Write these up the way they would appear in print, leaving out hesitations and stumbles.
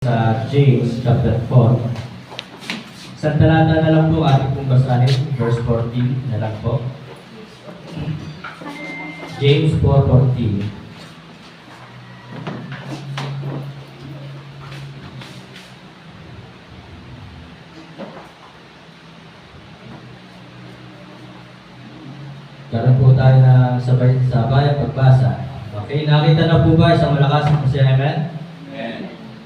Sa James chapter 4. Sa talata na lang po ating pong basahin, verse 14 na lang po. James 4:14. Karoon po tayo na sabay pagbasa. Okay, nakita na po ba isang malakas na siya? Amen?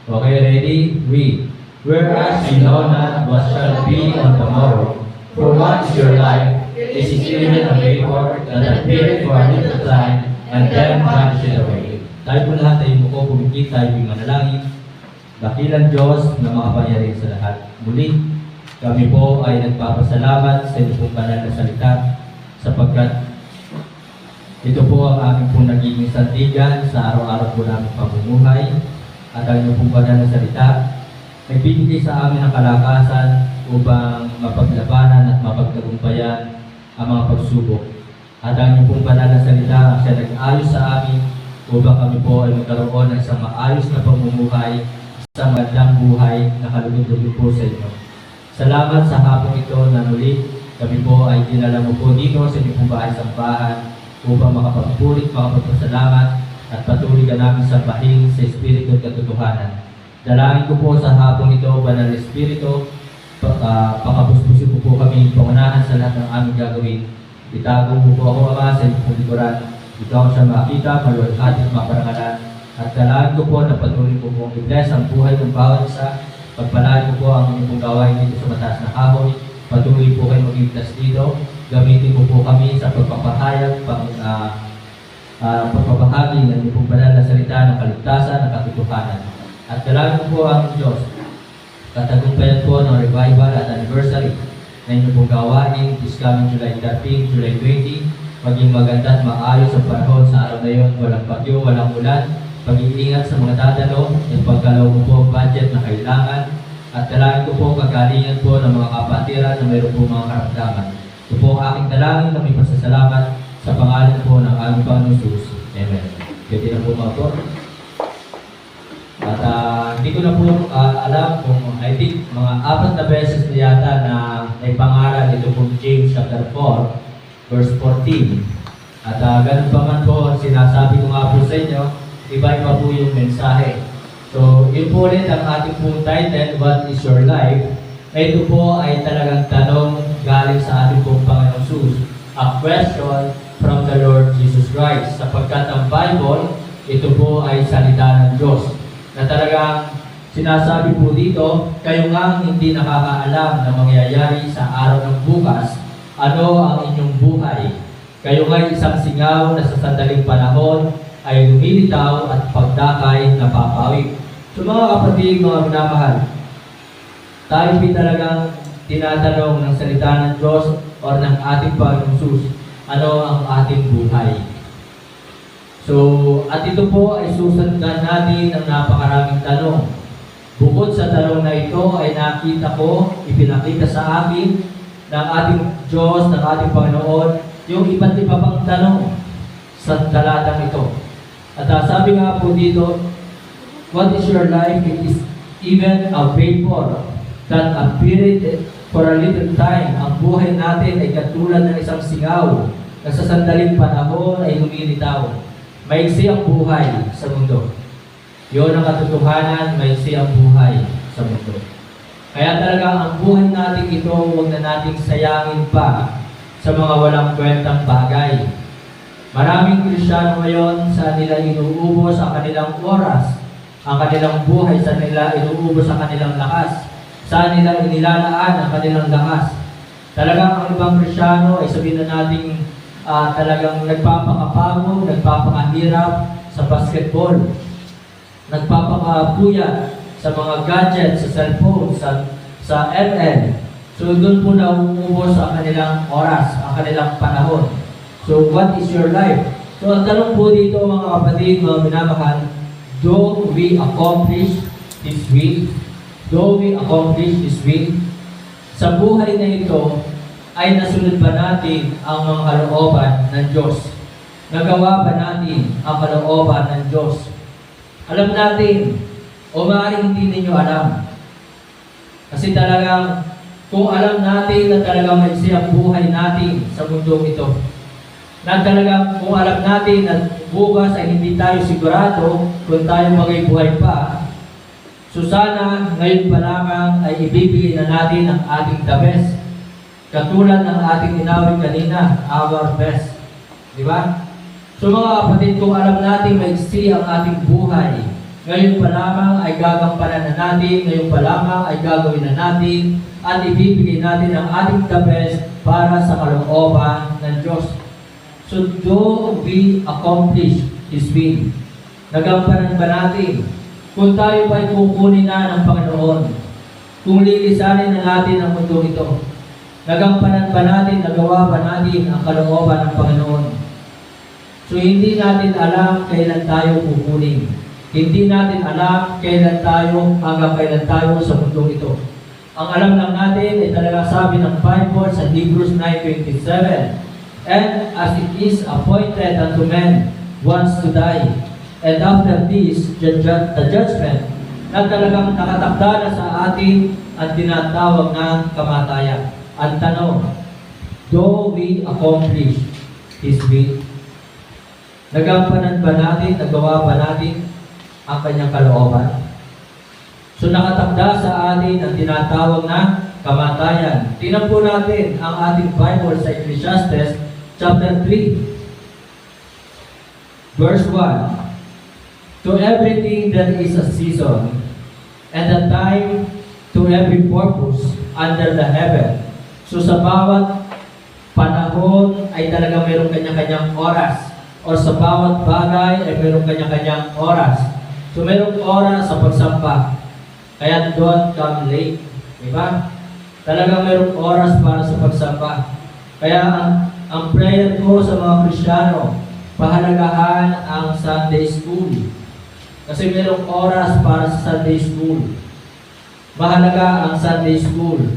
Okay, ready? Read. Whereas you know not what shall be on the morrow, for what is your life? Is it even a vapor that appeareth for a little time, and then vanisheth away? Tayo po lahat ay muko pumikit, tayo yung manalangin. Dakilang Diyos na makapangyarihan sa lahat. Muli, kami po ay nagpapasalamat sa inyo pong banal na salita, sapagkat ito po ang aming pong naging sandigan sa araw-araw po namin pamumuhay. At ang inyong pong banal na salita ay binigay sa amin ang kalakasan upang mapaglabanan at mapagtagumpayan ang mga pagsubok. At ang inyong pong banal na salita ang siya nag-ayos sa amin upang kami po ay magkaroon ng isang maayos na pamumuhay, isang magandang buhay na kalugod-lugod po sa inyo. Salamat sa hapong ito na muli kami po ay dinala mo po dito sa inyong pong bahay-sambahan upang makapagpulit, makapagpasalamat at patuloy ka namin sambahin sa Espiritu at katotohanan. Dalangin ko po sa hapong ito, Banal na Espiritu, pakapuspusin ko po kami pangunahan sa lahat ng aming gagawin. Itago mo po ako, Ama, sa inyong likuran. Ikaw siya makita, maluwalhati at maparangalan. At dalangin ko po na patuloy ko pong i-bless ang buhay ng bawat isa. Pagpalain ko po ang inyong pong gawain dito sa mataas na kahoy. Patuloy po kayo mag-i-bless dito. Gamitin ko po kami sa pagpapahayag, pagpapahagi ng iyong banal na salita ng kaligtasan, ng katotohanan. At dalangin po ang Diyos, katagumpayan po ng revival at anniversary na inyong pong gawain this coming July 13, July 20, maging maganda at maayos ang panahon sa araw na yun, walang bagyo, walang ulan, pag-iingat sa mga dadalo, at pagkalaw ko po budget na kailangan, at dalangin ko po kagalingan po ng mga kapatiran na mayroon po mga karamdaman. Ito po ang aking dalangin na may pasasalamat sa pangalan po ng aming Panginoon Jesus. Amen. Pwede na po maupo. At hindi ko na po alam kung I think mga 4 na beses na yata na may pangaral ito po James chapter 4 verse 14. At ganun pa man po, sinasabi ko nga po sa inyo, iba-iba po yung mensahe. So, yun po ulit ang ating pong title, What is your life? Ito po ay talagang tanong galing sa ating pong Panginoon Jesus. A question from the Lord Jesus Christ. Sapagkat ang Bible, ito po ay salita ng Diyos. Na talagang sinasabi po dito, kayo nga hindi nakakaalam na mangyayari sa araw ng bukas, ano ang inyong buhay. Kayo nga isang singaw na sa sandaling panahon ay lumilitaw at pagdakay na papawid. So mga kapatid, mga minamahal, tayo po talagang tinatanong ng salita ng Diyos o ng ating Panginoon Jesus, ano ang ating buhay. So, at ito po ay susundan natin ng napakaraming tanong. Bukod sa tanong na ito ay nakita ko, ipinakita sa akin ng ating Diyos, ng ating Panginoon, yung iba't iba pang tanong sa talatang ito. At sabi nga po dito, what is your life? It is even a vapor that appeared for a little time. Ang buhay natin ay katulad ng isang singaw na sa sandaling panahon ay lumilitaw. Maiksi ang buhay sa mundo. Yun ang katotohanan, maiksi ang buhay sa mundo. Kaya talaga ang buhay natin ito, huwag na nating sayangin pa sa mga walang kwentang bagay. Maraming Kristiyano ngayon sa nila inuubos ang kanilang oras, ang kanilang buhay sa nila inuubos ang kanilang lakas, sa nila inilalaan ang kanilang lakas. Talagang ang ibang Kristiyano ay sabihin na nating talagang nagpapakapagod, nagpapakahirap sa basketball, nagpapakapuyat sa mga gadgets, sa cellphone, sa ML. So doon po nauubos ang kanilang oras, ang kanilang panahon. So what is your life? So ang tanong po dito mga kapatid, mga minamahal, do we accomplish this will? Do we accomplish this will? Sa buhay na ito, ay nasunod ba natin ang mga kalooban ng Diyos? Nagawa ba natin ang kalooban ng Diyos? Alam natin O maaaring hindi ninyo alam. Kasi talagang, kung alam natin na talagang maiksi ang buhay natin sa mundong ito, na talagang kung alam natin na bukas ay hindi tayo sigurado kung tayo magay-buhay pa, so sana ngayon pa lamang ay ibibigay na natin ang ating the best. Katulad ng ating inawit kanina, our best. Di ba? So mga kapatid, kung alam natin maiksi ang ating buhay, ngayon pa lamang ay gagampanan na natin, ngayon pa lamang ay gagawin na natin, at ibibigay natin ang ating the best para sa kalooban ng Diyos. So do we accomplish His will? Nagampanan ba natin? Kung tayo ba'y kukunin na ng Panginoon, kung lilisanin na natin ang mundo ito, nagampanan ba natin, nagawa ba natin ang kalooban ng Panginoon? So hindi natin alam kailan tayo kukunin. Hindi natin alam kailan tayo, hanggang kailan tayo sa mundo ito. Ang alam lang natin ay talagang sabi ng Bible sa Hebrews 9:27, "And as it is appointed unto men once to die, and after this, the judgment," na talagang nakatakda na sa atin ang tinatawag ng kamatayan. Ang tanong, do we accomplish His will? Nagampanan ba natin, nagawa ba natin ang kanyang kalooban? So nakatakda sa atin ang tinatawag na kamatayan. Tingnan po natin ang ating Bible sa Ecclesiastes chapter 3, verse 1. "To everything there is a season, and a time to every purpose under the heaven." So sa bawat panahon ay talaga mayroong kanya-kanyang oras, o sa bawat bagay ay mayroong kanya-kanyang oras. So mayroong oras sa pagsampa, kaya don't come late, di ba? Talagang mayroong oras para sa pagsampa. Kaya ang prayer ko sa mga Kristiyano, pahalagahan ang Sunday School. Kasi mayroong oras para sa Sunday School. Mahalaga ang Sunday School.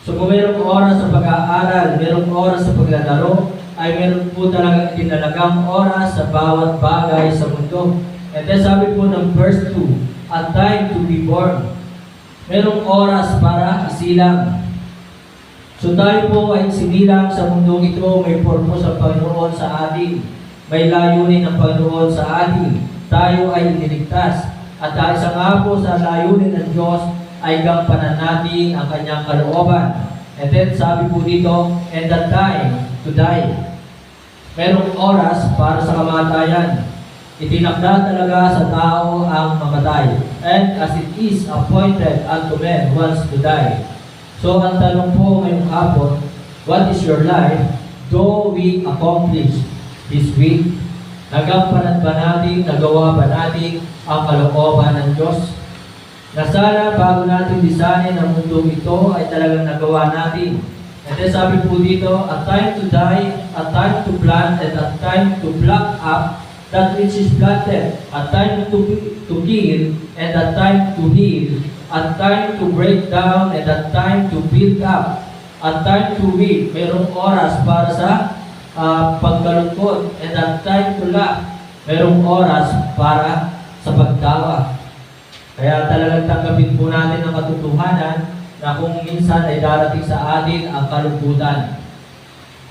So kung mayroong oras sa pag-aaral, mayroong oras sa paglalaro, ay mayroon po talagang tinalagang oras sa bawat bagay sa mundo. And then sabi po ng verse 2, "A time to be born." Mayroong oras para isilang. So tayo po ay sinilang sa mundong ito, may purpose ang Panginoon sa atin. May layunin ang Panginoon sa atin. Tayo ay iniligtas. At dahil sa nga po sa layunin ng Diyos, ay gampanan natin ang kanyang kalooban. And then sabi po dito, "And the time to die." Merong oras para sa kamatayan. Itinakda talaga sa tao ang mamatay. "And as it is appointed unto men once to die." So ang tanong po ngayong hapon, what is your life? Do we accomplish His will? Nagampanan ba natin, nagawa ba natin ang kalooban ng Diyos? Na sana bago natin lisanin ang mundo ito ay talagang nagawa natin. And then sabi po dito, "A time to die, a time to plant, and a time to pluck up that which is planted, a time to kill, and a time to heal, a time to break down, and a time to build up, a time to weep." Mayroong oras para sa pagkalungkot, and a time to laugh. Mayroong oras para sa pagtawa. Kaya talagang tanggapin po natin ang katotohanan na kung minsan ay darating sa atin ang kalungkutan.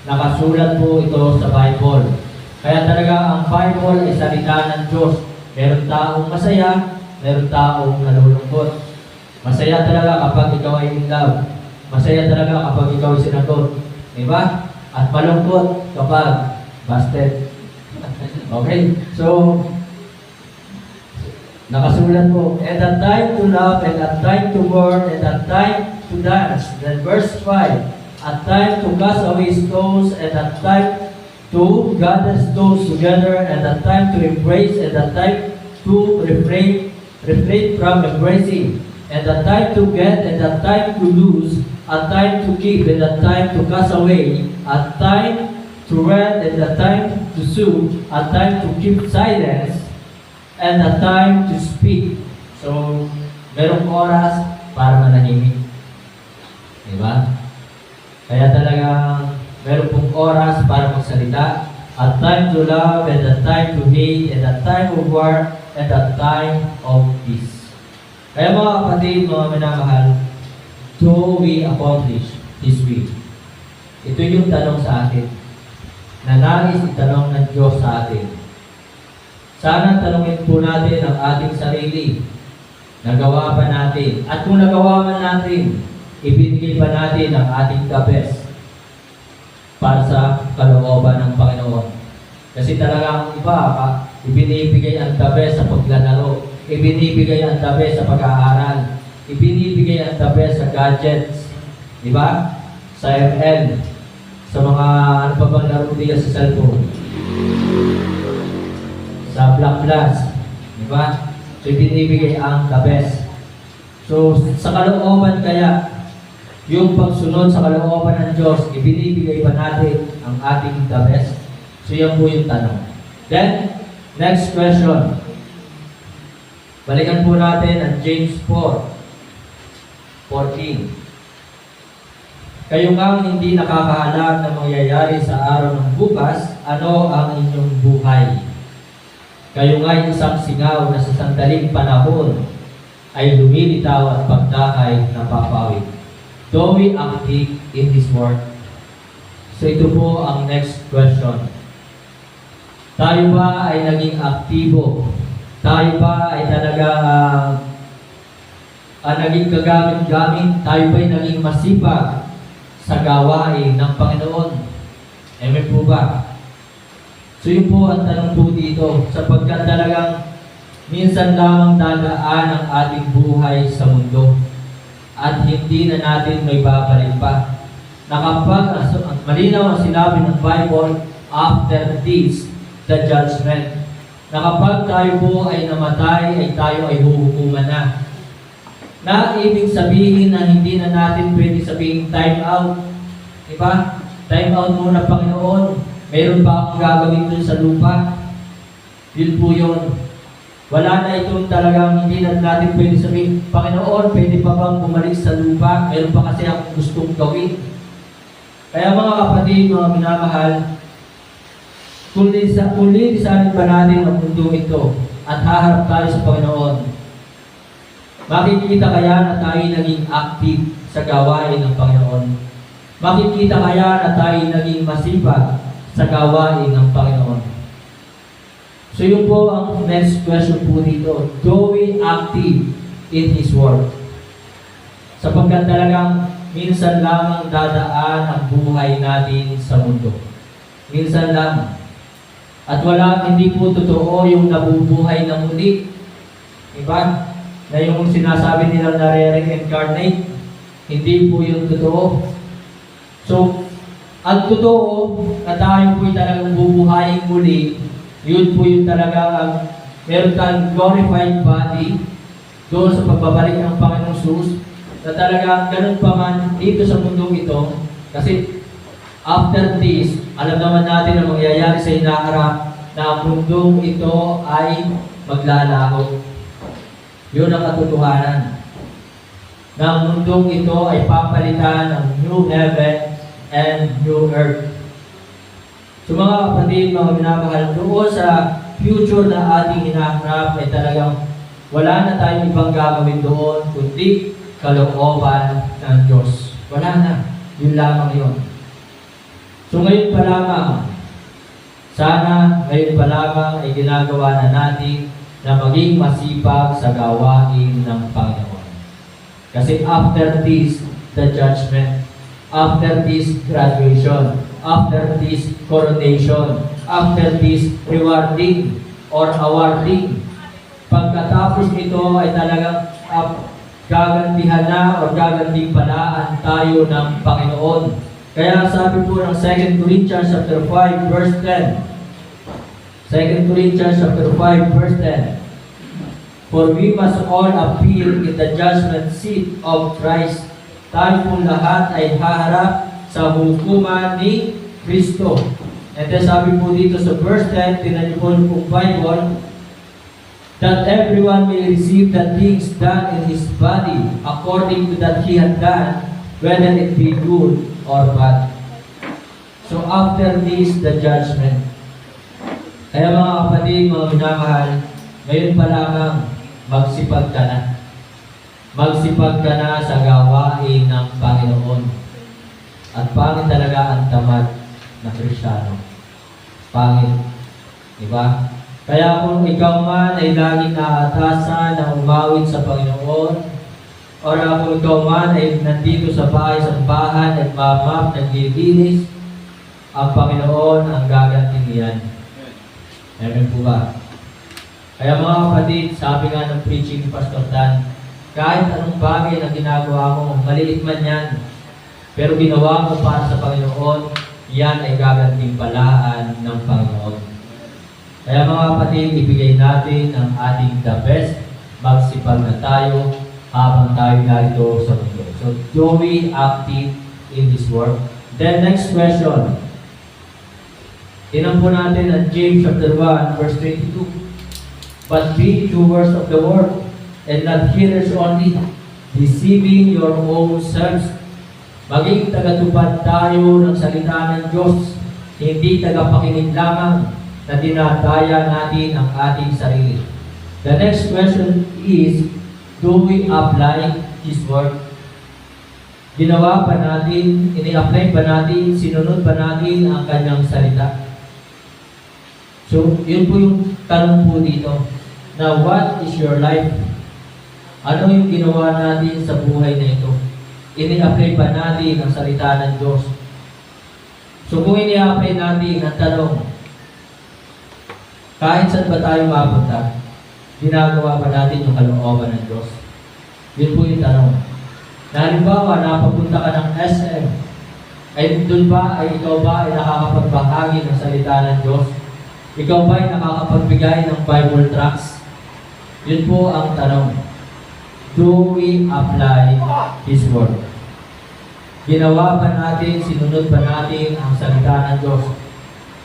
Nakasulat po ito sa Bible. Kaya talaga ang Bible ay salita ng Diyos. Meron taong masaya, meron taong nalulungkot. Masaya talaga kapag ikaw ay in love. Masaya talaga kapag ikaw ay sinagot. Diba? At malungkot kapag busted. Okay? So, nakasulat po, "And a time to love, and a time to mourn, and a time to dance." Then verse 5, "A time to cast away stones, and a time to gather stones together, and a time to embrace, and a time to refrain from embracing, and a time to get, and a time to lose, a time to keep, and a time to cast away, a time to rest, and a time to sue, a time to keep silence, and a time to speak." So, merong oras para manahimik. Diba? Kaya talagang meron pong oras para magsalita. A time to love, and a time to hate, and a time of war, and a time of peace. Kaya mga kapatid, mga minamahal, do we accomplish His will? Ito yung tanong sa atin, na nais itanong ng Diyos sa atin. Sana tanongin po natin ang ating sarili. Nagawa ba natin? At kung nagawa man natin, ibinigay ba natin ang ating the best para sa kalooban ng Panginoon? Kasi talagang iba, ibinibigay ang the best sa paglalaro, ibinibigay ang the best sa pag-aaral, ibinibigay ang the best sa gadgets, di ba? Sa ML, sa mga ano pa bang laro diya sa cellphone, sa Black Plus, di ba? So, ibinibigay ang the best. So, sa kalooban kaya, yung pagsunod sa kalooban ng Diyos, ibinibigay ba natin ang ating the best? So, yan po yung tanong. Then, next question. Balikan po natin ang James 4:14. Kayo ngang hindi nakakaalam na mangyayari sa araw ng bukas, ano ang inyong buhay? Kayo nga'y isang singaw na sa sandaling panahon ay lumilitaw at pagdakay na papawid. Do we active in His work? So ito po ang next question. Tayo ba ay naging aktibo? Tayo ba ay talaga naging kagamit-gamit? Tayo ba ay naging masipag sa gawain ng Panginoon? Amen po ba? So yun po ang tanong po dito, sapagkat talagang minsan lamang dadaan ang ating buhay sa mundo at hindi na natin may babalik pa. Na kapag malinaw ang sinabi ng Bible, after this, the judgment. Na kapag tayo po ay namatay, ay tayo ay huhukuman na. Na ibig sabihin na hindi na natin pwede sabihin time out. Diba? Time out muna, Panginoon. Meron pa akong gagawin dun sa lupa. Yun po yun. Wala na itong talagang hindi na natin pwede sabihin, Panginoon, pwede pa bang bumalik sa lupa? Meron pa kasi akong gustong gawin. Kaya mga kapatid, mga minamahal, kung lisanin ba natin ang mundo ito at haharap tayo sa Panginoon, makikita kaya na tayo naging active sa gawain ng Panginoon? Makikita kaya na tayo naging masipag sa gawain ng Panginoon? So yun po ang next question po dito. Do we active in His work? Sapagkat talagang minsan lamang dadaan ang buhay natin sa mundo. Minsan lang. At hindi po totoo yung nabubuhay na muli. Diba? Na yung sinasabi nilang nare-reincarnate, hindi po yung totoo. So, ang totoo na tayo po talagang bubuhayin muli, yun po yung talagang meron tayong glorified body doon sa pagbabalik ng Panginoong Jesus, na talagang ganun pa man dito sa mundong ito. Kasi after this, alam naman natin na mangyayari sa hinaharap na ang mundong ito ay maglalaho. Yun ang katotohanan. Na ang mundong ito ay papalitan ng new heaven and new earth. So mga kapatid, mga minamahal, doon sa future na ating hinaharap ay talagang wala na tayong ibang gagawin doon kundi kalooban ng Diyos. Wala na. Yun lamang yun. So ngayon pa lamang, sana ngayon pa lamang ay ginagawa na natin na maging masipag sa gawain ng Panginoon. Kasi after this, the judgment. After this graduation, after this coronation, after this rewarding or awarding, pagkatapos ito ay talagang gagantihan na o gagantimpalaan tayo ng Panginoon. Kaya sabi po ng 2 Corinthians chapter 5 verse 10. 2 Corinthians chapter 5 verse 10. For we must all appear in the judgment seat of Christ. Tayo po lahat ay haharap sa hukuman ni Kristo. And then sabi po dito sa verse 10, tinan niyo po yung Bible, that everyone may receive the things done in his body according to that he had done, whether it be good or bad. So after this, the judgment. Kaya mga kapatid, mga minamahal, ngayon pa lamang magsipag ka na. Magsipag ka na sa gawain ng Panginoon. At pangit talaga ang tamad na Kristiyano. Pangit. Diba? Kaya kung ikaw man ay laging naatasan na umawit sa Panginoon, o kung ikaw man ay nandito sa bahay, nagmamap, naglilinis, ang Panginoon ang gaganting niyan. Amen po ba? Kaya mga kapatid, sabi nga ng preaching ni Pastor Dan, kahit anong bagay na ginagawa mo, maliit man yan, pero ginawa mo para sa Panginoon, yan ay gagantimpalaan ng Panginoon. Kaya mga kapatid, ibigay natin ang ating the best, magsipag na tayo habang tayo narito sa mundo. So, do we active in this work? Then, next question. Tinan po natin ang James chapter 1, verse 22. But be doers of the word, and not hearers only, deceiving your own selves. Maging tagatupad tayo ng salita ng Diyos, hindi tagapakinig lamang na dinadaya natin ang ating sarili. The next question is, do we apply His word? Ginawa ba natin, ini-apply ba natin, sinunod ba natin ang kanyang salita? So, yun po yung tanong po dito. Now, what is your life? Ano yung ginawa natin sa buhay na ito? Ini-apply ba natin ang salita ng Diyos? So kung ini-apply natin ang tanong, kahit saan ba tayo mapunta, ginagawa ba natin yung kalooban ng Diyos? Yun po yung tanong. Na halimbawa, napapunta ka ng SM, ay doon ba, ay ikaw ba ay nakakapagbahagi ng salita ng Diyos? Ikaw ba ay nakakapagbigay ng Bible tracts? Yun po ang tanong. Do we apply His word? Ginawa ba natin, sinunod ba natin ang salita ng Diyos?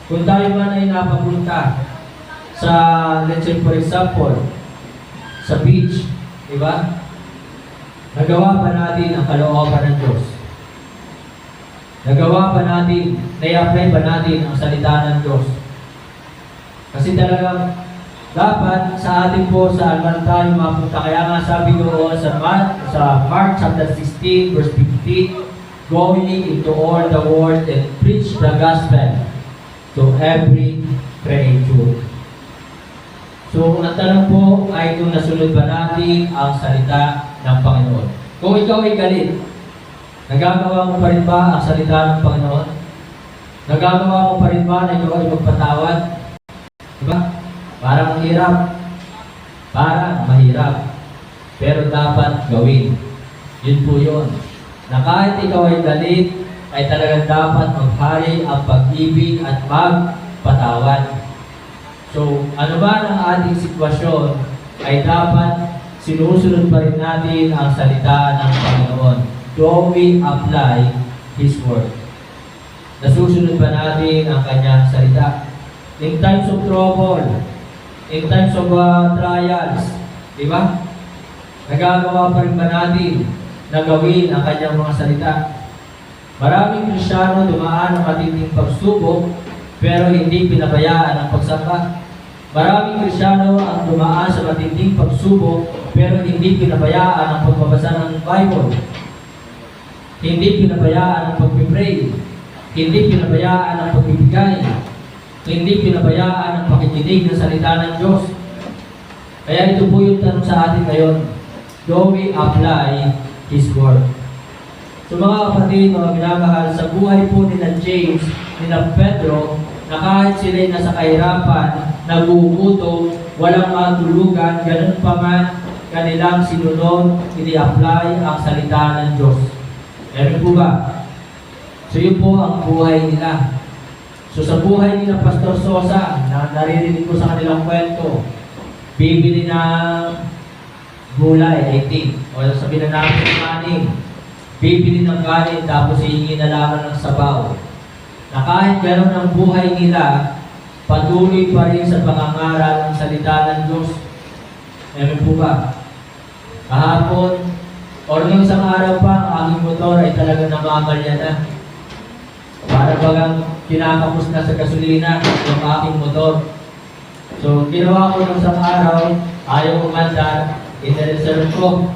Kung tayo man ay napapunta sa, let's say for example, sa beach, di ba? Nagawa ba natin ang kalooban ng Diyos? Nagawa ba natin, na-apply ba natin ang salita ng Diyos? Kasi talagang dapat sa atin po saan man tayo mapunta. Kaya nga sabi doon sa Mark chapter 16 verse 15, going into all the world and preach the gospel to every creature. So ang tanong po ay kung nasunod ba natin ang salita ng Panginoon. Kung ikaw ay galit, nagagawa mo pa rin ba ang salita ng Panginoon? Nagagawa mo pa rin ba na ikaw ay magpatawad? Diba? Parang mahirap. Parang mahirap. Pero dapat gawin. Yun po yun. Na kahit ikaw ay galit, ay talagang dapat maghari ang pag-ibig at magpatawad. So, ano ba ang ating sitwasyon, ay dapat sinusunod pa rin natin ang salita ng Panginoon. Do we apply His word? Nasusunod ba natin ang kanyang salita? In times of trouble, in times of trials, di ba? Nagagawa pa rin ba natin na gawin ang kanyang mga salita? Maraming Kristiyano dumaan ang matinding pagsubok, pero hindi pinabayaan ang pagsamba. Maraming Kristiyano ang dumaan sa matinding pagsubok, pero hindi pinabayaan ang pagbabasa ng Bible. Hindi pinabayaan ang pag-pray. Hindi pinabayaan ang pagbibigay. Hindi pinabayaan ang pakikinig ng salita ng Diyos. Kaya ito po yung tanong sa atin ngayon. Do we apply His word? So mga kapatid, mga minamahal, sa buhay po ni James, ni Pedro, na kahit sila'y nasa kahirapan, nagugutom, walang matulugan, ganun pa man, kanilang sinunod, ini-apply ang salita ng Diyos. Meron po ba? So yun po ang buhay nila. So sa buhay ni Pastor Sosa, na naririnig ko sa kanilang kwento, bibili ng gulay, 18, o sabihin na natin kanin, bibili ng kanin, tapos hihingi na lamang ng sabaw. Na kahit gano'n ang buhay nila, patuloy pa rin sa pangangaral ng salita ng Diyos. Meron po ba? Kahapon, o nung isang araw pa, ang aking motor ay talagang namamalya na. Para bagang kinakapos na sa gasolina yung aking motor. So, ginawa ko ng isang araw, ayaw umandar, in-reserve ko.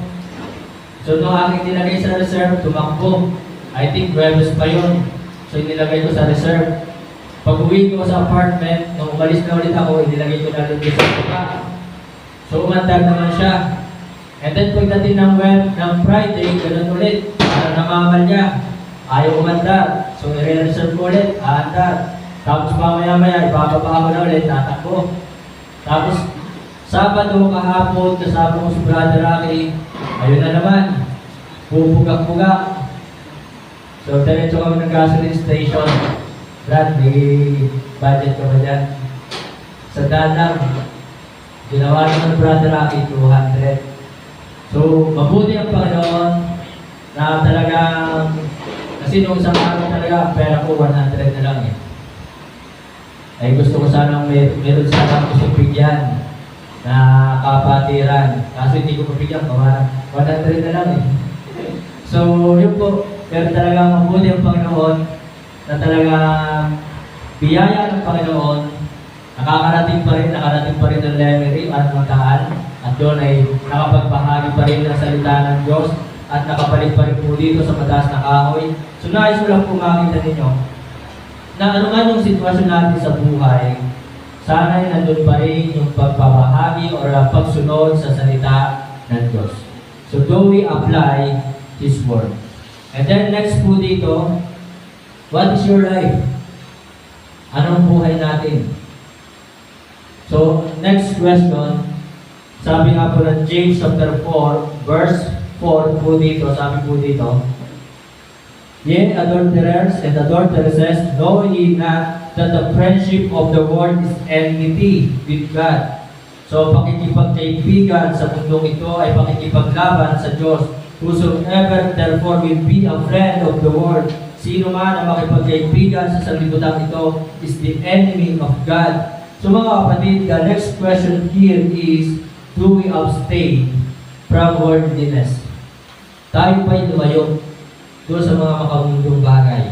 So, nung aking nilagay sa reserve, tumakbo. I think Webes pa yun. So, inilagay ko sa reserve. Pag uwi ko sa apartment, nung umalis na ulit ako, inilagay ko na rin sa buka. So, umandar naman siya. And then, pagdating ng Friday, ganun ulit. Namamal niya. Ayaw umandar. So, i-reserve ko ulit. Aandar. Tapos, mamaya-maya, ibababa ko na ulit. Tatakbo. Tapos, Sabado kahapon, kasama ko si Brother Rocky. Ayun na naman. Bubugak-bugak. So, diretso kami ng gasoline station. Brad, may budget ka ba dyan? Sa dalang, ginawa naman ng Brother Rocky, 200. So, mabuti ang Panginoon na talagang, kasi nung isang araw talaga, pera ko 100 na lang eh. Ay gusto ko sanang meron sanang gusto bigyan na kapatiran. Kaso hindi ko mabigyan, 100 na lang eh. So, yun po, pero talagang mabuti ang Panginoon na talagang biyaya ng Panginoon, nakarating pa rin ng Lemery at Mataan, at doon ay nakapagbahagi pa rin ng salita ng Diyos at nakabalik pa rin po dito sa mataas na kahoy. So, nais ko lang po makita ninyo na anuman yung sitwasyon natin sa buhay, sana'y nandun pa rin yung pagpapahagi o pagsunod sa salita ng Diyos. So, do we apply His Word? And then next po dito, what is your life? Anong buhay natin? So, next question, sabi nga po ng James chapter 4, verse 4 po dito, sabi po dito, Yea, adulterers and adulteresses, know ye not that the friendship of the world is enmity with God. So, pakikipagkaibigan sa mundong ito ay pakikipaglaban sa Diyos. Whosoever therefore will be a friend of the world, sino man ang makipagkaibigan sa sanlibutan ito is the enemy of God. So mga kapatid, the next question here is, do we abstain from worldliness? Tayo ba'y lumayo doon sa mga makamundong bagay?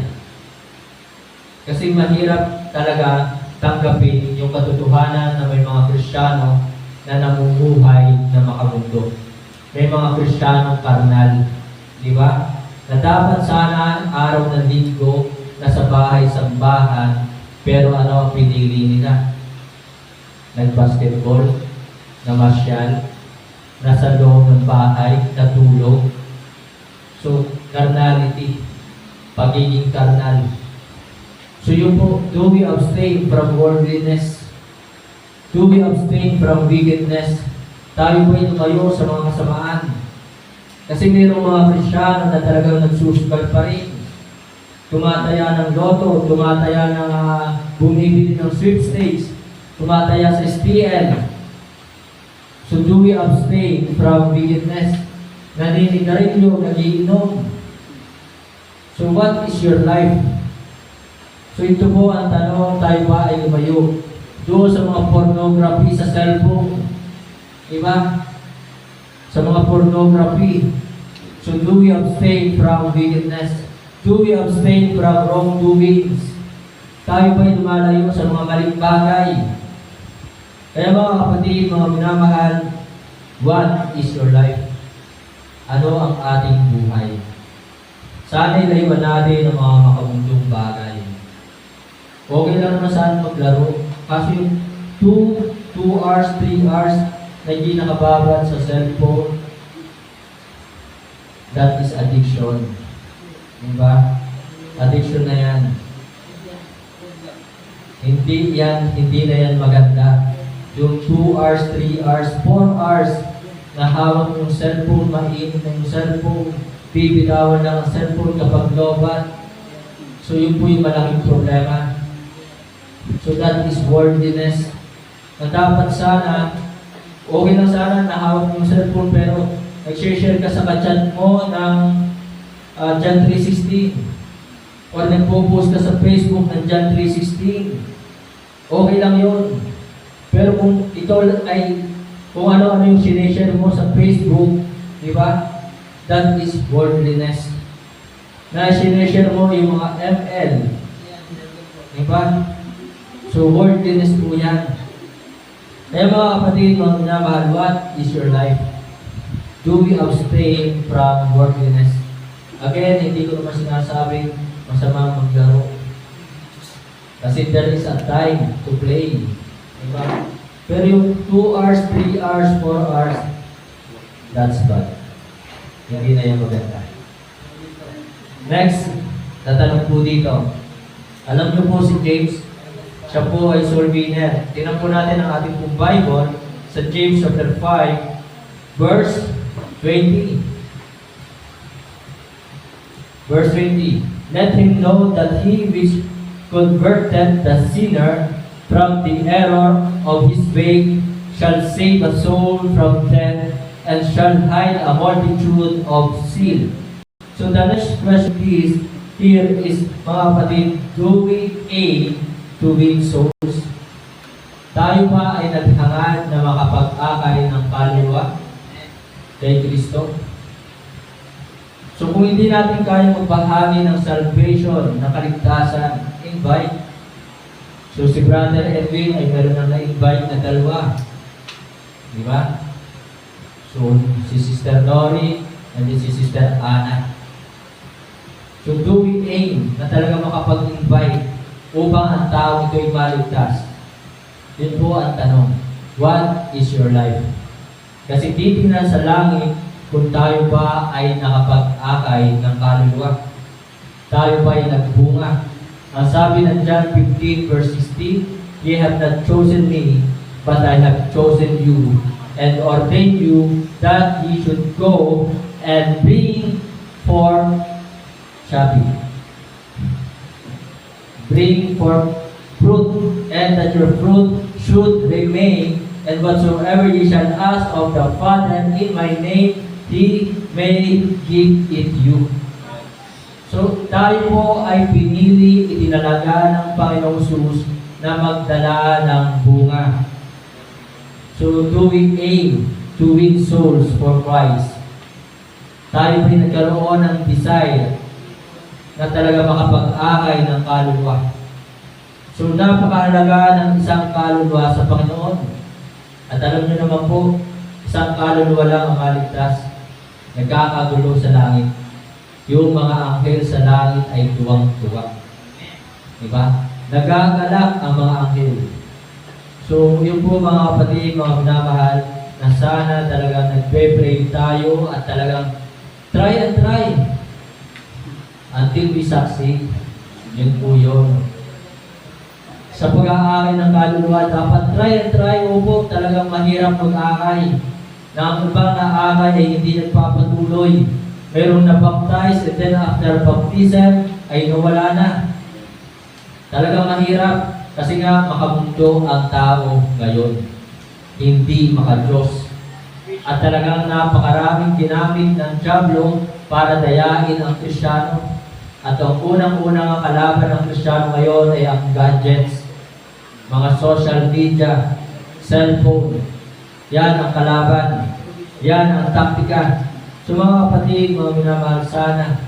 Kasi mahirap talaga tanggapin yung katotohanan na may mga Kristiyano na namumuhay na makamundo. May mga Kristiyanong karnal, di ba? Na dapat sana araw ng linggo nasa bahay sambahan, pero ano ang pinili nila? Nag-basketball, namasyal, nasa loob ng bahay, natulog. So, carnality, pagiging carnal. So yun po, do we abstain from worldliness? Do we abstain from wickedness? Tayo po ay tumayo sa mga kasamaan. Kasi mayroong mga Kristiyano na talagang nagsusugal pa rin. Tumataya ng loto, tumataya ng bumibili ng sweepstakes, tumataya sa SPL. So do we abstain from wickedness? Naninigarilyo, nagiinom. So what is your life? So ito po ang tanong, tayo ba ay lumayo doon sa mga pornography sa cellphone? Diba? Sa mga pornography. So do we abstain from wickedness? Do we abstain from wrongdoings? Tayo ba ay lumalayo sa mga maling bagay? Kaya mga kapatid, mga minamahal, what is your life? Ano ang ating buhay? Sana'y layuan natin ang mga makamundong bagay. Okay lang naman saan maglaro. Kasi 2 hours, 3 hours na hindi nakababad sa cellphone, that is addiction. Diba? Addiction na yan. Hindi na yan maganda. Yung 2 hours, 3 hours, 4 hours na hawak yung cellphone, mainit na yung cellphone, bibitawan lang ang cellphone kapag lobat. So yun po yung malaking problema. So that is worldliness. Na dapat sana, okay lang sana na hawak yung cellphone pero nag-share ka sa ka-chat mo ng John 3:16 or nagpo-post ka sa Facebook ng John 3:16. Okay lang yun. Pero kung ito ay kung ano-ano yung sineshare mo sa Facebook, di ba? That is worldliness. Na sineshare mo yung mga ML. Di ba? So, worldliness po yan. Kaya mga kapatid, mga minamahal, what is your life? Do we abstain from worldliness? Again, hindi ko naman sinasabing masama maglaro. Kasi there is a time to play. Diba? Pero yung 2 hours, 3 hours, 4 hours, that's bad. Hindi na yung maganda. Next, tatanong po dito. Alam niyo po si James, siya po ay soul winner. Tingnan po natin ang ating pong Bible sa James chapter 5, verse 20. Verse 20. Let him know that he which converted the sinner from the error of his way shall save a soul from death and shall hide a multitude of sin. So the next question is, here is, mga kapatid, do we aim to win souls? Tayo ba ay naghangad na makapag-akay ng kaluluwa kay Kristo? So kung hindi natin kaya magbahagi ng salvation, ng kaligtasan, invite. So si Brother Edwin ay meron na na-invite na 2. Di ba? So si Sister Nori and si Sister Ana. So do we aim na talaga makapag-invite upang ang tao ito'y maligtas? Yun po ang tanong. What is your life? Kasi titingnan sa langit kung tayo ba ay nakapag-akay ng kaluluwa. Tayo ba ay nagbunga? Ang sabi ng John 15 verse 16, Ye have not chosen me, but I have chosen you, and ordained you that ye should go and bring forth fruit, and that your fruit should remain, and whatsoever ye shall ask of the Father in my name, He may give it you. So, tayo po ay pinili, itinalaga ng Panginoong Jesus na magdala ng bunga. So, do we aim to win souls for Christ? Tayo po nagkaroon ng desire na talaga makapag-akay ng kaluluwa. So, napakahalaga ng isang kaluluwa sa Panginoon. At alam niyo naman po, isang kaluluwa lang ang maligtas. Nagkakagulo sa langit. Yung mga anghel sa langit ay tuwang-tuwa. Diba? Nagagalak ang mga anghel. So, yun po mga kapatid, mga minamahal, na sana talagang nagpe-pray tayo at talagang try and try until we succeed. Yun po yun. Sa pag-aakay ng kaluluwa, dapat try and try. Opo, talagang mahirap mag-akay. Na ang ibang naakay ay hindi nagpapatuloy. Mayroong na-baptize and then after baptism ay nawala na. Talagang mahirap kasi nga makamundo ang tao ngayon. Hindi makadiyos. At talagang napakaraming ginamit ng dyablo para dayain ang Kristiyano. At ang unang-unang kalaban ng Kristiyano ngayon ay ang gadgets, mga social media, cellphone. Yan ang kalaban. Yan ang taktika. So mga kapatid, mga minamahal, sana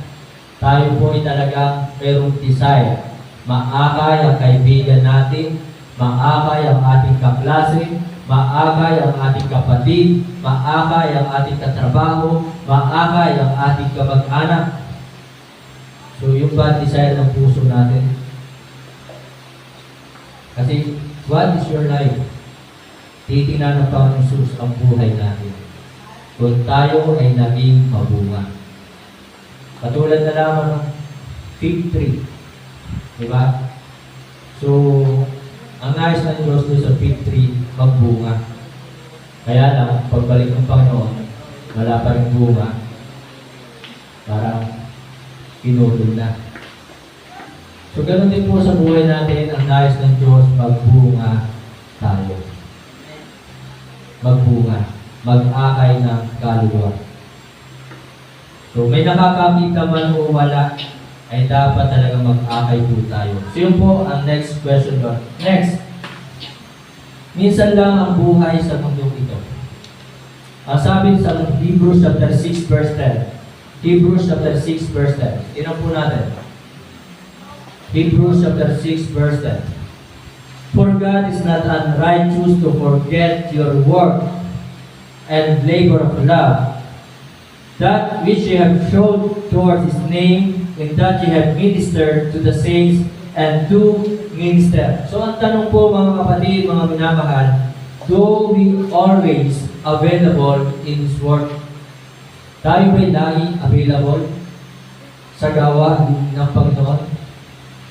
tayo po ay talagang mayroong desire. Maakay ang kaibigan natin, maakay ang ating kaklase, maakay ang ating kapatid, maakay ang ating katrabaho, maakay ang ating kamag-anak. So yung ba desire ng puso natin? Kasi what is your life? Titingnan ng Panginoon Jesus ang buhay natin. Kung tayo ay naging mabunga. Katulad na lamang ng fig tree. Diba? So, ang nais ng Diyos doon sa fig tree, magbunga. Kaya lang, pagbalik ng Panginoon, wala pa rin bunga. Parang pinutol na. So, ganoon din po sa buhay natin, ang nais ng Diyos, magbunga tayo. Magbunga. Mag-akay ng kaluluwa. So, may nakakakita man o wala, ay dapat talaga mag-akay po tayo. So, yun po ang next question doon. Next. Minsan lang ang buhay sa mundong ito. Ang sabi sa Hebrews chapter 6 verse 10. Hebrews chapter 6 verse 10. Tingnan po natin. Hebrews chapter 6 verse 10. For God is not unrighteous to forget your work and labor of love, that which ye have showed towards his name, in that ye have ministered to the saints and to minister. So ang tanong po mga kapatid, mga minamahal, do we always available in His Word? Tayo ba'y laging available sa gawa ng Panginoon?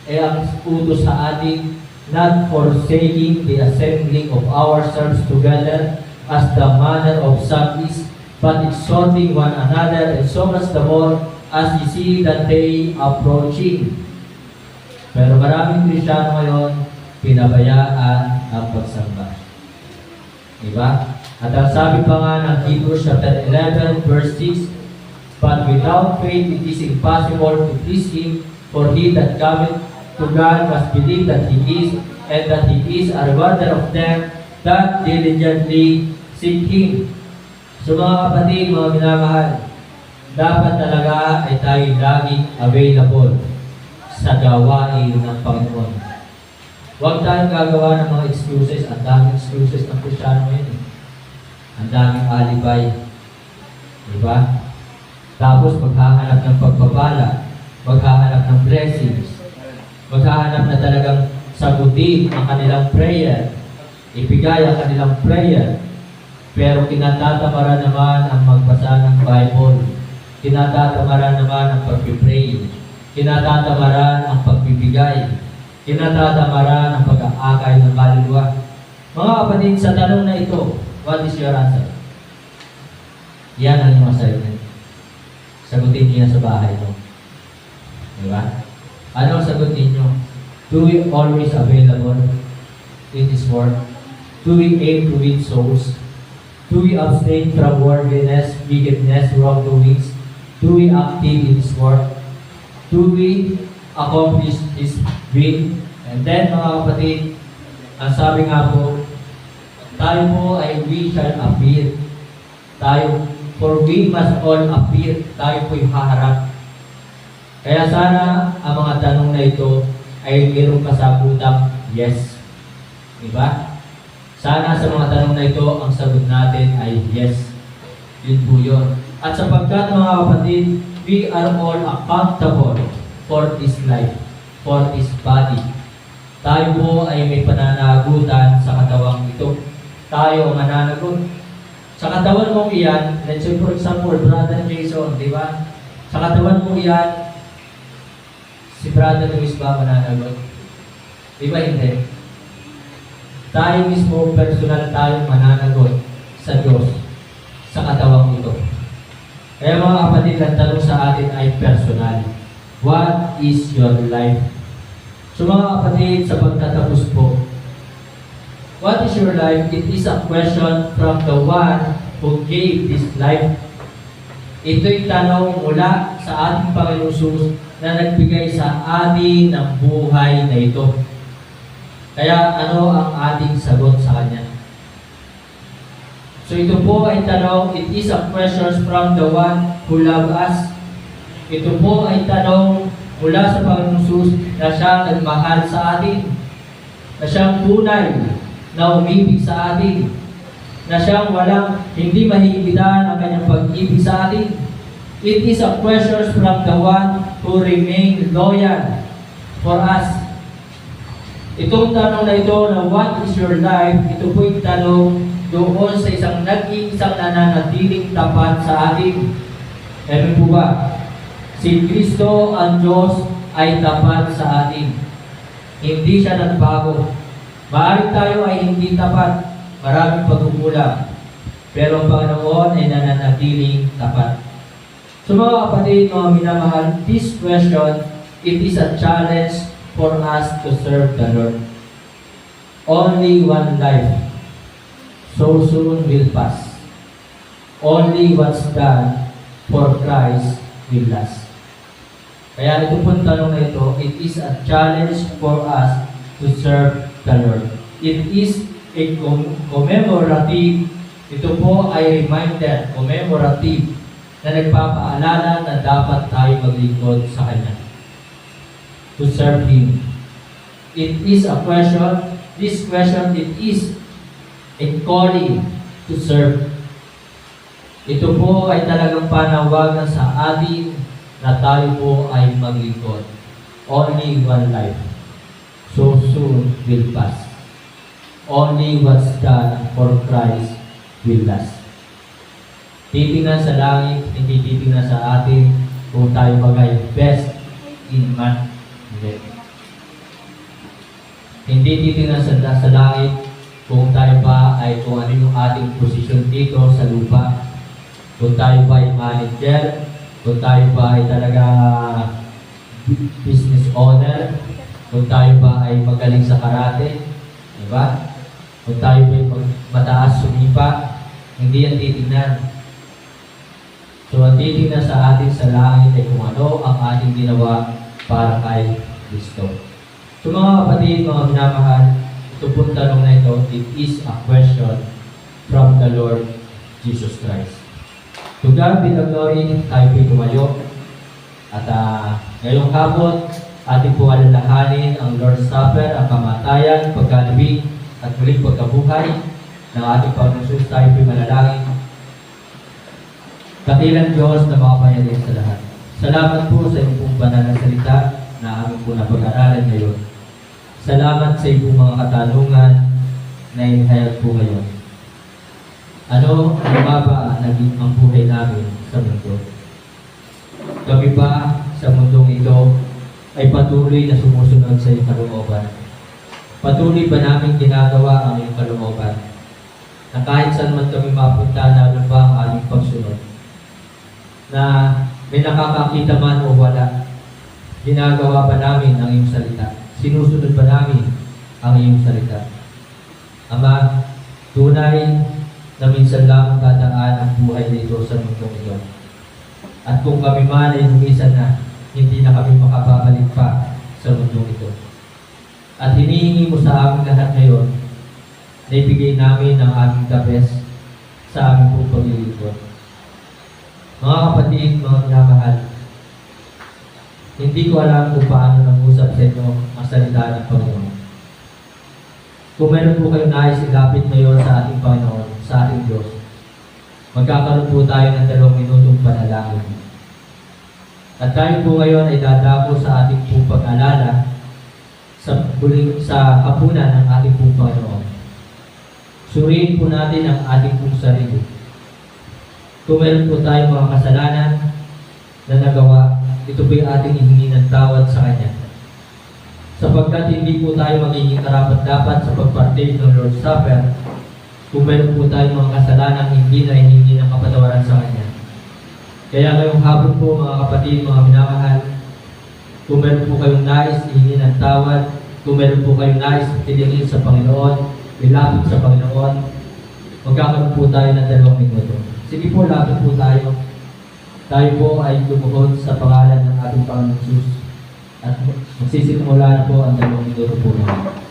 Ang utos sa atin, not forsaking the assembling of ourselves together as the manner of some is, but exhorting one another, and so much the more as ye see that day approaching. Pero maraming Kristiyano ngayon, pinabayaan ang pagsamba. Diba? At ang sabi pa nga ng Hebrews chapter 11 verse 6, but without faith it is impossible to please Him, for he that cometh to God must believe that He is, and that He is a rewarder of them that diligently seek Him. So mga kapatid, mga minamahal, dapat talaga ay tayo laging available sa gawain ng Panginoon. Huwag tayong gagawa ng mga excuses. Ang daming excuses ng Kristiyano ngayon. Ang daming alibay. Diba? Tapos maghahanap ng pagpapala, maghahanap ng blessings, maghahanap na talagang sagutin ang kanilang prayer, ibigay ang kanilang prayer, pero kinatatamara naman ang magbasa ng Bible, kinatatamara naman ang pag-pray, kinatatamara ang pagbibigay, kinatatamara ang pag-aakay ng kaluluwa. Mga kapatid, sa tanong na ito, what is your answer? Yan ang inyong assignment. Sagutin niyo sa bahay mo. Diba? Ano ang sagutin niyo? Do we always available in His Word? Do we aim to win souls? Do we abstain from worldliness, wickedness, wrongdoings? Do we active in His Word? Do we accomplish His will? And then mga kapatid, ang sabi nga po, tayo po ay we shall appear. Tayo, for we must all appear. Tayo po yung haharap. Kaya sana ang mga tanong na ito ay mayroong kasagutang yes. Diba? Sana sa mga tanong na ito, ang sagot natin ay yes. Yun po yun. At sapagkat mga kapatid, we are all accountable for this life, for this body. Tayo po ay may pananagutan sa katawang ito. Tayo ang mananagot. Sa katawan mong iyan, let's say for example, Brother Jason, di ba? Sa katawan mong iyan, si Brother Luis ba mananagot? Di ba hindi? Tayo mismo, personal tayong mananagot sa Diyos, sa katawang ito. Kaya mga kapatid, ang tanong sa atin ay personal. What is your life? So mga kapatid, sa pagtatapos po, what is your life? It is a question from the one who gave this life. Ito'y tanong mula sa ating Panginoong Hesus na nagbigay sa atin ng buhay na ito. Kaya ano ang ating sagot sa Kanya? So ito po ay tanong, it is a question from the one who loved us. Ito po ay tanong mula sa Panginoong Hesus na siyang nagmahal sa atin, na siyang tunay na umibig sa atin, na siyang walang hindi mahigitan ang kanyang pag-ibig sa atin. It is a question from the one who remain loyal for us. Itong tanong na ito na what is your life, ito po yung tanong doon sa isang nag-iisang nananatiling tapat sa atin. Amen po ba? Si Kristo ang Diyos ay tapat sa atin. Hindi siya nagbago. Maaari tayo ay hindi tapat, maraming pagkukulang, pero ang Panginoon ay nananatiling tapat. So mga kapatid, mga minamahal, this question, it is a challenge for us to serve the Lord. Only one life, so soon will pass. Only what's done for Christ will last. Kaya ito pong tanong na ito, it is a challenge for us to serve the Lord. It is a commemorative, ito po ay reminder, commemorative, na nagpapaalala na dapat tayo maglingkod sa Kanya. To serve Him. It is a question, this question, it is a calling to serve. Ito po ay talagang panawagan sa atin na tayo po ay maglingkod. Only one life, so soon will pass. Only what's done for Christ will last. Titingnan sa langit, hindi titingnan sa atin kung tayo bagay best in man. Hindi titingnan sa langit kung tayo ba ay kung ano yung ating posisyon dito sa lupa. Kung tayo ba ay manager, kung tayo ba ay talaga business owner, kung tayo ba ay magaling sa karate, di ba? Kung tayo ba ay mataas sumipa, hindi yan titingnan. So, ang titingnan sa atin sa langit ay kung ano ang ating ginawa para kay Kristo. So, mga kapatid, mga minamahal, ito pong tanong na ito, it is a question from the Lord Jesus Christ. To God be the glory, tayo po'y tumayo. At ngayong hapon, ating po alalahanin ang Lord's Supper, ang kamatayan, pagkalibing, at muling pagkabuhay ng ating Panginoon Jesus. Tayo po'y manalangin. Dakilang Diyos na makapangyarihan sa lahat. Salamat po sa iyong pong banal na salita na aming po napag-aralan ngayon. Salamat sa iyong mga katanungan na inihayag po ngayon. Ano ba naging ang buhay namin sa mundo? Kami ba sa mundong ito ay patuloy na sumusunod sa iyong kalooban? Patuloy ba namin ginagawa ang iyong kalooban? Na kahit saan man kami mapunta, naroon ba ang aming pagsunod? Na may nakakakita man o wala, ginagawa ba namin ang iyong salita? Sinusunod ba namin ang iyong salita? Ama, tunay na minsan lang dadaan ang buhay nito sa mundong ito. At kung kami man ay humisan na, hindi na kami makababalik pa sa mundong ito. At hinihingi mo sa aming lahat ngayon na ibigay namin ang aming the best sa aming pong paglilingkod. Mga kapatid, mga minamahal, hindi ko alam kung paano nag-usap sa inyo ang salita ng Panginoon. Kung meron po kayong nais ilapit ngayon sa ating Panginoon, sa ating Diyos, magkakaroon po tayo ng 2 minutong panalangin. At tayo po ngayon ay dadako sa ating pong pag-alala sa hapunan ng ating pong Panginoon. Suriin po natin ang ating pong sarili. Kung meron po tayong mga kasalanan na nagawa, ito po yung ating hihingi ng tawad sa Kanya. Sapagkat hindi po tayo magiging karapat-dapat sa pagpartake ng Lord's Supper kung meron po tayong mga kasalanan hindi na hihingi ng kapatawaran sa Kanya. Kaya ngayong hapon po mga kapatid, mga minamahal, kung meron po kayong nais hihingi ng tawad, kung meron po kayong nais hilingin sa Panginoon, ilapit sa Panginoon, magkakaroon po tayo ng 2 minuto. Sige po, lapit po tayo. Tayo po ay lumuhod sa pangalan ng ating Panginoon Jesus. At magsisimula na po ang 2 minuto po naman.